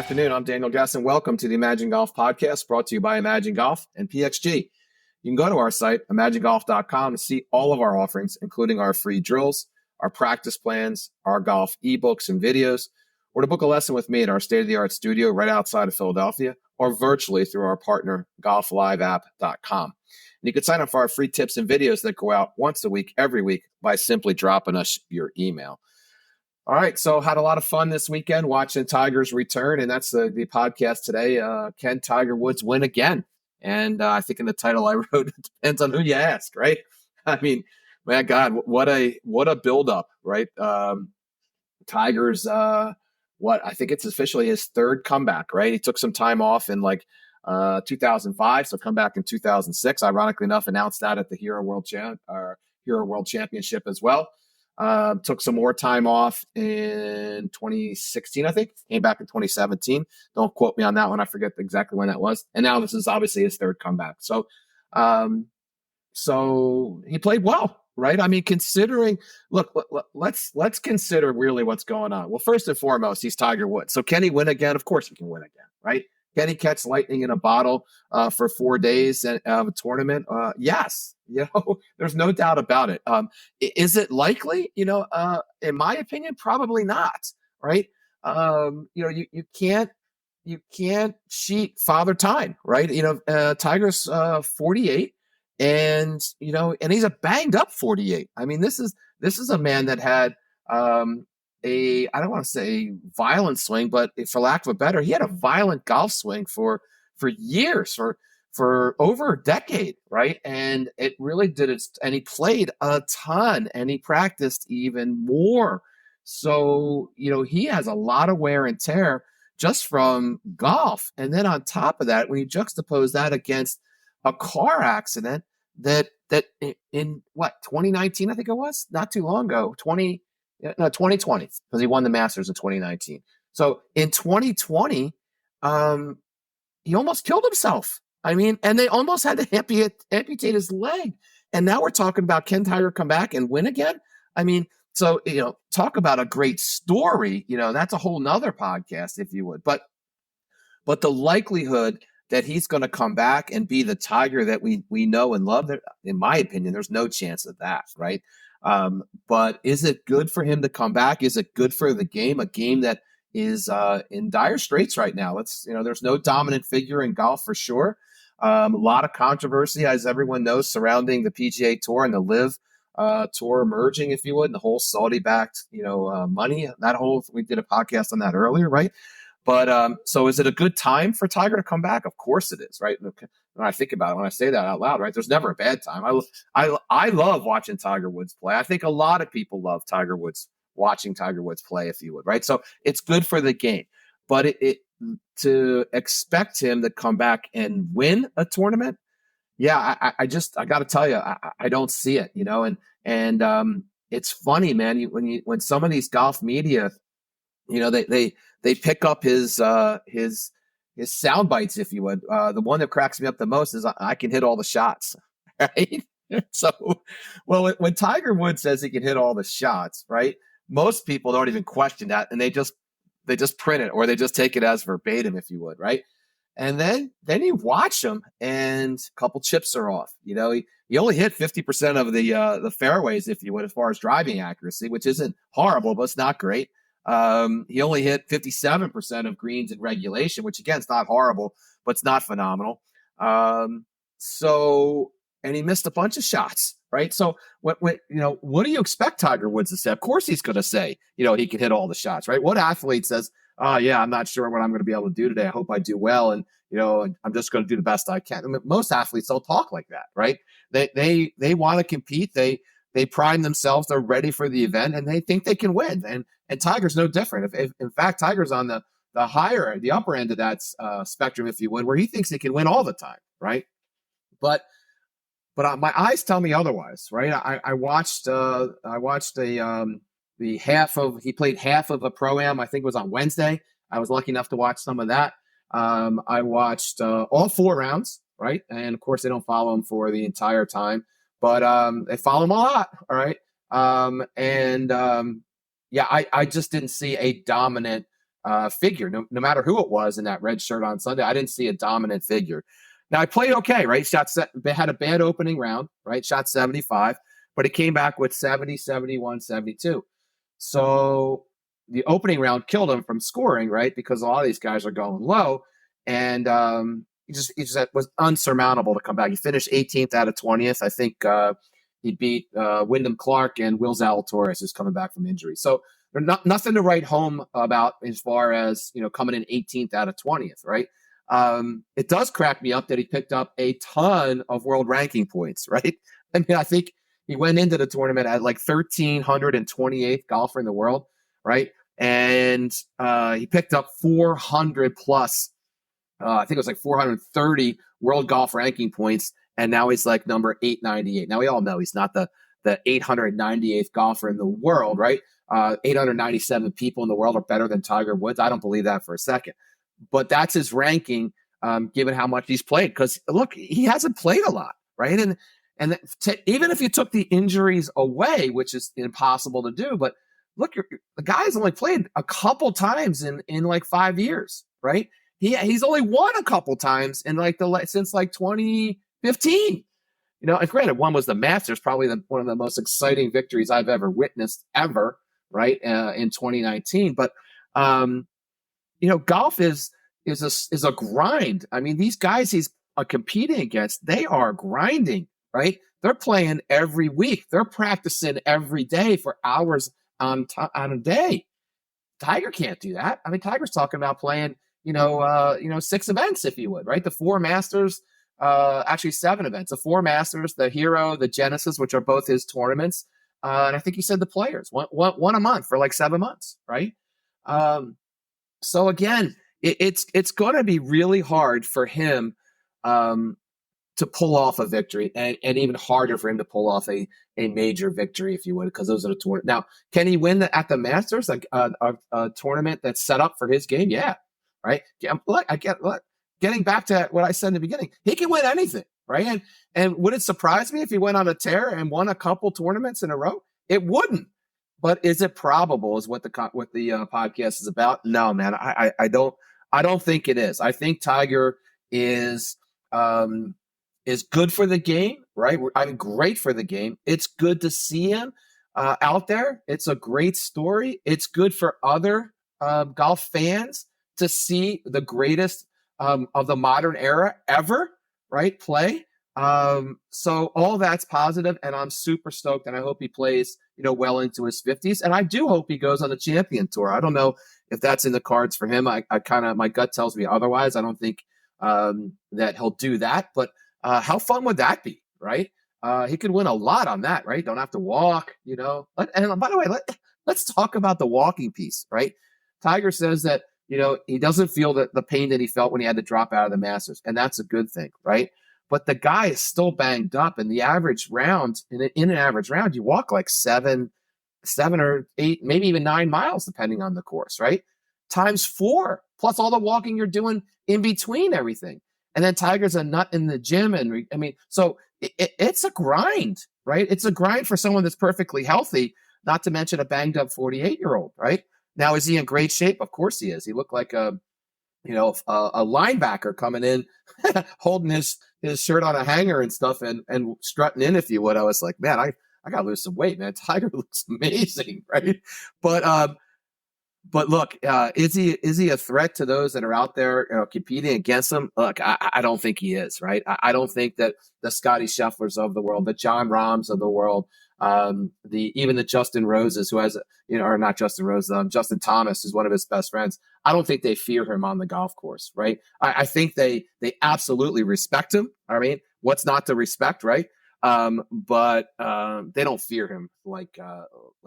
afternoon. I'm Daniel Guess, and welcome to the Imagine Golf podcast brought to you by Imagine Golf and PXG. You can go to our site, imaginegolf.com, to see all of our offerings, including our free drills, our practice plans, our golf ebooks and videos, or to book a lesson with me at our state-of-the-art studio right outside of Philadelphia, or virtually through our partner, golfliveapp.com. And you can sign up for our free tips and videos that go out once a week, every week, by simply dropping us your email. All right, so had a lot of fun this weekend watching Tiger's return, and that's the podcast today. Can Tiger Woods win again? And I think in the title I wrote, it depends on who you ask, right? I mean, man, God, what a buildup, right? Tiger's I think it's officially his third comeback, right? He took some time off in 2005, so come back in 2006. Ironically enough, announced that at the Hero World Championship as well. Took some more time off in 2016, I think. Came back in 2017. Don't quote me on that one. I forget exactly when that was. And now this is obviously his third comeback. So he played well, right? I mean, considering, let's consider really what's going on. Well, first and foremost, he's Tiger Woods. So can he win again? Of course he can win again, right? Can he catch lightning in a bottle for 4 days of a tournament? Yes. There's no doubt about it. Is it likely? In my opinion, probably not. Right? You can't cheat Father Time. Right? Tiger's 48, and he's a banged up 48. I mean, this is a man that had I don't want to say violent swing, but for lack of a better, he had a violent golf swing for years, for over a decade, right? And it really did it. And he played a ton, and he practiced even more. So, he has a lot of wear and tear just from golf. And then on top of that, when you juxtapose that against a car accident that in 2019, I think it was, not too long ago, 2020, because he won the Masters in 2019. So in 2020, he almost killed himself. I mean, and they almost had to amputate his leg. And now we're talking about, can Tiger come back and win again? I mean, so, talk about a great story. That's a whole nother podcast, if you would. But the likelihood that he's going to come back and be the Tiger that we know and love, in my opinion, there's no chance of that, right? But is it good for him to come back? Is it good for the game? A game that is in dire straits right now. There's no dominant figure in golf for sure. A lot of controversy, as everyone knows, surrounding the PGA Tour and the LIV Tour emerging, if you would, and the whole Saudi-backed, money. We did a podcast on that earlier, right? But so is it a good time for Tiger to come back? Of course it is, right? When I think about it, when I say that out loud, right? There's never a bad time. I love watching Tiger Woods play. I think a lot of people love watching Tiger Woods play, if you would, right? So it's good for the game. But to expect him to come back and win a tournament, yeah, I got to tell you, I don't see it, and it's funny, man. When some of these golf media, they pick up his sound bites, if you would. The one that cracks me up the most is I can hit all the shots, right? So, well, when Tiger Woods says he can hit all the shots, right? Most people don't even question that, and they just print it, or they just take it as verbatim, if you would, right? And then you watch him, and a couple chips are off. He only hit 50% of the fairways, if you would, as far as driving accuracy, which isn't horrible, but it's not great. He only hit 57% of greens in regulation, which again is not horrible, but it's not phenomenal. And he missed a bunch of shots, right? So what do you expect Tiger Woods to say? Of course he's going to say, he can hit all the shots, right? What athlete says, "Oh yeah, I'm not sure what I'm going to be able to do today. I hope I do well, and I'm just going to do the best I can." I mean, most athletes don't talk like that, right? They want to compete. They pride themselves. They're ready for the event, and they think they can win. And Tiger's no different. If in fact Tiger's on the upper end of that spectrum, if you would, where he thinks he can win all the time, right? But my eyes tell me otherwise, right? I watched he played half of a pro-am. I think it was on Wednesday. I was lucky enough to watch some of that. I watched all 4 rounds, right? And of course, they don't follow him for the entire time, but they follow him a lot, all right? I just didn't see a dominant figure, no matter who it was in that red shirt on Sunday. I didn't see a dominant figure. Now, I played okay, right? Had a bad opening round, right? Shot 75, but it came back with 70, 71, 72. So the opening round killed him from scoring, right? Because a lot of these guys are going low. And he just was unsurmountable to come back. He finished 18th out of 20th. I think he beat Wyndham Clark and Will Zalatoris, who's coming back from injury. So there's nothing to write home about as far as, coming in 18th out of 20th, right? It does crack me up that he picked up a ton of world ranking points, right? I mean, I think he went into the tournament at like 1,328th golfer in the world, right? And he picked up 400 plus, I think it was like 430 world golf ranking points, and now he's like number 898. Now we all know he's not the 898th golfer in the world, right? 897 people in the world are better than Tiger Woods. I don't believe that for a second. But that's his ranking, given how much he's played. Because look, he hasn't played a lot, right? And even if you took the injuries away, which is impossible to do, but look, the guy's only played a couple times in like 5 years, right? He's only won a couple times in like since like 2015. And granted, one was the Masters, probably one of the most exciting victories I've ever witnessed ever, right? In 2019, but golf is a grind. I mean, these guys he's competing against, they are grinding, right? They're playing every week. They're practicing every day for hours on a day. Tiger can't do that. I mean, Tiger's talking about playing, 6 events, if you would, right? The 4 Masters, actually 7 events. The 4 Masters, the Hero, the Genesis, which are both his tournaments, and I think he said the Players, one a month for like 7 months, right? So again, it's going to be really hard for him to pull off a victory, and even harder for him to pull off a major victory, if you would, because those are the tournaments. Now, can he win at the Masters, like a tournament that's set up for his game? Yeah, right. Getting back to what I said in the beginning, he can win anything, right? And would it surprise me if he went on a tear and won a couple tournaments in a row? It wouldn't. But is it probable? Is what the podcast is about? No, man. I don't think it is. I think Tiger is good for the game, right? I mean, great for the game. It's good to see him out there. It's a great story. It's good for other golf fans to see the greatest of the modern era ever, right? Play. So all that's positive, and I'm super stoked, and I hope he plays, well into his 50s. And I do hope he goes on the Champion Tour. I don't know if that's in the cards for him. I kind of, my gut tells me otherwise. I don't think that he'll do that, but how fun would that be, right? He could win a lot on that, right? Don't have to walk, And by the way, let's talk about the walking piece, right? Tiger says that, he doesn't feel the pain that he felt when he had to drop out of the Masters, and that's a good thing, right? But the guy is still banged up, and the average round, in an average round, you walk like 7 or 8, maybe even 9 miles, depending on the course, right? Times 4, plus all the walking you're doing in between everything. And then Tiger's a nut in the gym. And so it's a grind, right? It's a grind for someone that's perfectly healthy, not to mention a banged up 48-year-old, right? Now, is he in great shape? Of course he is. He looked like a linebacker coming in, holding his shirt on a hanger and stuff, and strutting in, if you would. I was like, man, I got to lose some weight, man. Tiger looks amazing, right? But look, is he a threat to those that are out there competing against him? Look, I don't think he is, right? I don't think that the Scotty Schefflers of the world, the John Rahms of the world, even the Justin Roses, who has, or not Justin Rose, Justin Thomas is one of his best friends. I don't think they fear him on the golf course, right? I think they absolutely respect him. I mean, what's not to respect, right? But they don't fear him like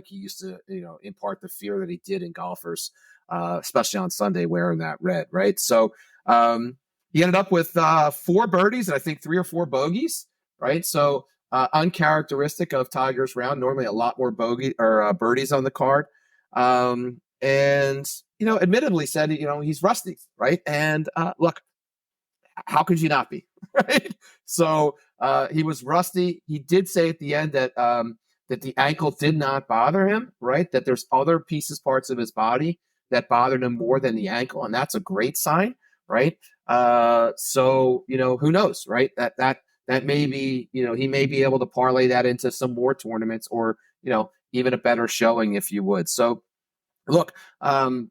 he used to, impart the fear that he did in golfers, especially on Sunday wearing that red, right? So he ended up with 4 birdies and I think 3 or 4 bogeys, right? So uncharacteristic of Tiger's round. Normally a lot more birdies on the card, and admittedly said he's rusty, right? And look, how could you not be, right? So he was rusty. He did say at the end that that the ankle did not bother him, right? That there's other parts of his body that bothered him more than the ankle, and that's a great sign, right? So who knows, right? That may be, he may be able to parlay that into some more tournaments, or even a better showing, if you would. So look, I'm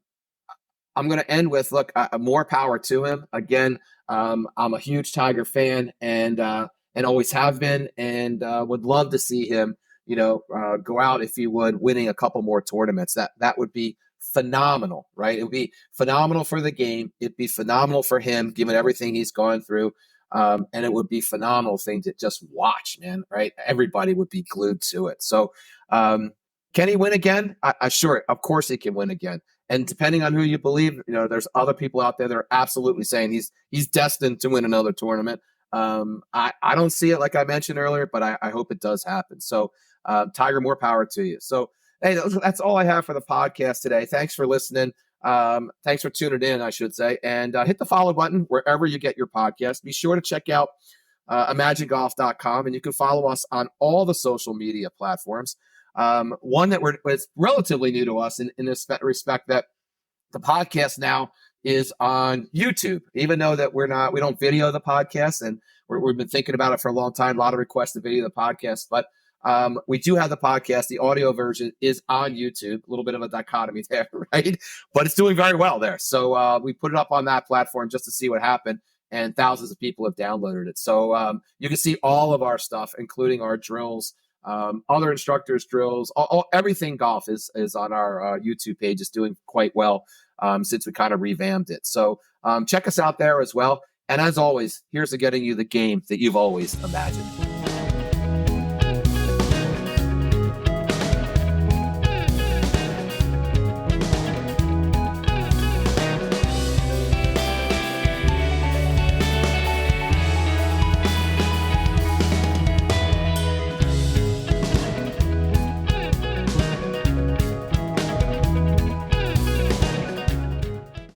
going to end with, look, more power to him. Again, I'm a huge Tiger fan, and always have been, and would love to see him, go out, if he would, winning a couple more tournaments. That would be phenomenal, right? It would be phenomenal for the game. It'd be phenomenal for him, given everything he's gone through. And it would be phenomenal thing to just watch, man, right? Everybody would be glued to it. So, can he win again? Sure, of course he can win again. And depending on who you believe, there's other people out there that are absolutely saying he's destined to win another tournament. I don't see it, like I mentioned earlier, but I hope it does happen. So, Tiger, more power to you. So, hey, that's all I have for the podcast today. Thanks for listening. Thanks for tuning in, I should say. And hit the follow button wherever you get your podcast. Be sure to check out imagingolf.com, and you can follow us on all the social media platforms. One that was relatively new to us in this respect, that the podcast now is on YouTube, even though that we don't video the podcast, and we've been thinking about it for a long time. A lot of requests to video the podcast, but we do have the podcast. The audio version is on YouTube. A little bit of a dichotomy there, right? But it's doing very well there. So we put it up on that platform just to see what happened, and thousands of people have downloaded it. So you can see all of our stuff, including our drills, other instructors' drills, everything golf is on our YouTube page. Is doing quite well since we kind of revamped it. So check us out there as well. And as always, here's to getting you the game that you've always imagined.